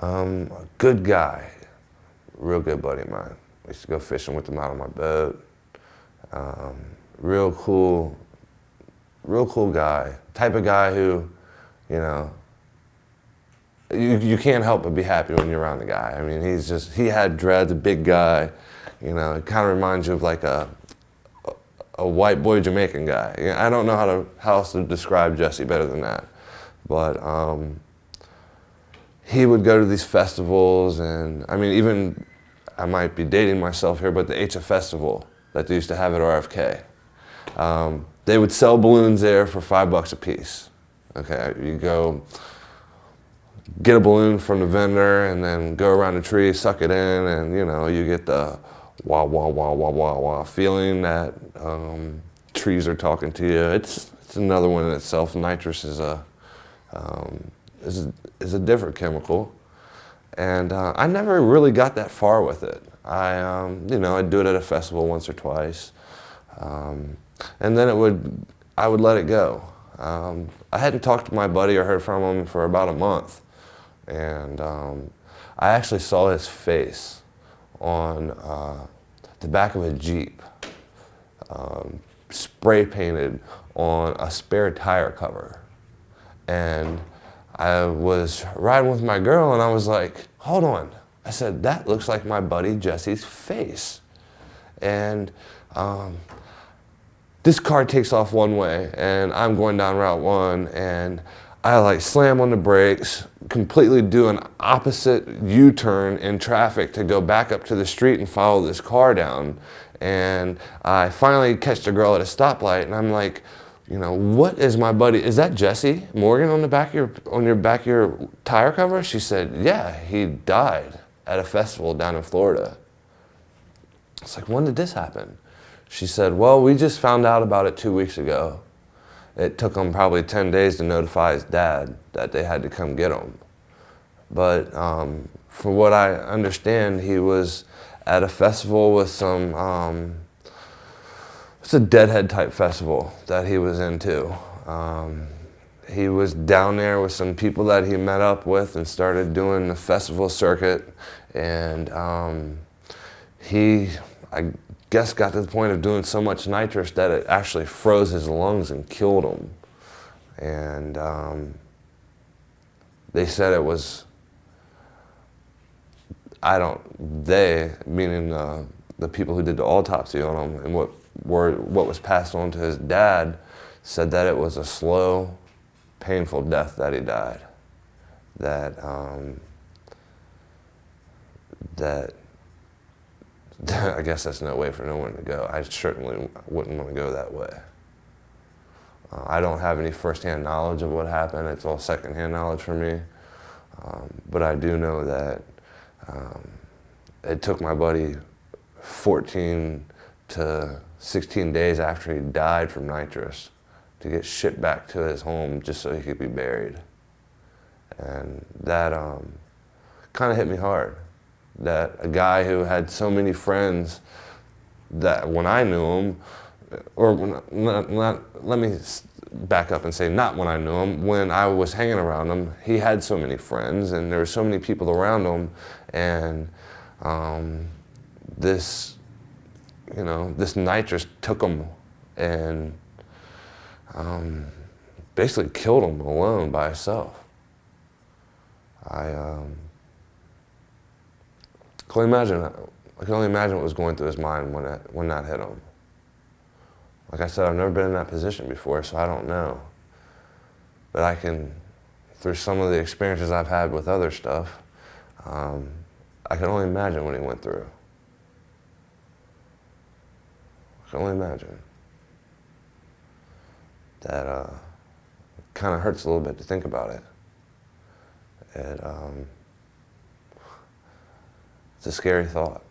A good guy, real good buddy of mine. I used to go fishing with him out on my boat. Real cool guy. Type of guy who, you know, you can't help but be happy when you're around the guy. I mean, he had dreads, a big guy. You know, it kind of reminds you of like a white boy Jamaican guy. You know, I don't know how else to describe Jesse better than that. But he would go to these festivals, and I mean, even, I might be dating myself here, but the HF Festival that they used to have at RFK. They would sell balloons there for $5 a piece. Okay, you go get a balloon from the vendor and then go around the tree, suck it in, and you know, you get the wah, wah, wah, wah, wah, wah feeling that trees are talking to you. It's another one in itself. Nitrous is a different chemical. And I never really got that far with it. You know, I'd do it at a festival once or twice. And then I would let it go. I hadn't talked to my buddy or heard from him for about a month. And I actually saw his face on the back of a Jeep, spray painted on a spare tire cover. And I was riding with my girl and I was like, hold on. I said, that looks like my buddy Jesse's face. And this car takes off one way and I'm going down Route 1 and I like slam on the brakes, completely do an opposite U-turn in traffic to go back up to the street and follow this car down. And I finally catch the girl at a stoplight and I'm like, you know, what is my buddy, is that Jesse Morgan on your back of your tire cover? She said, yeah, he died at a festival down in Florida. It's like, when did this happen? She said, well, we just found out about it 2 weeks ago. It took him probably 10 days to notify his dad that they had to come get him. But from what I understand, he was at a festival with some, it's a Deadhead type festival that he was into. He was down there with some people that he met up with and started doing the festival circuit. And I guess, got to the point of doing so much nitrous that it actually froze his lungs and killed him. And they said it was, meaning the people who did the autopsy on him and what was passed on to his dad, said that it was a slow, painful death that he died. That I guess that's no way for no one to go. I certainly wouldn't want to go that way. I don't have any first-hand knowledge of what happened. It's all second-hand knowledge for me. But I do know that it took my buddy 14 to 16 days after he died from nitrous to get shipped back to his home just so he could be buried. And that kind of hit me hard. That a guy who had so many friends that when I knew him, or let me back up and say not when I knew him, when I was hanging around him, he had so many friends and there were so many people around him, and this nitrous took him and basically killed him alone by himself. I can only imagine what was going through his mind when that hit him. Like I said, I've never been in that position before, so I don't know. But I can, through some of the experiences I've had with other stuff, I can only imagine what he went through. I can only imagine. That kind of hurts a little bit to think about it. It's a scary thought.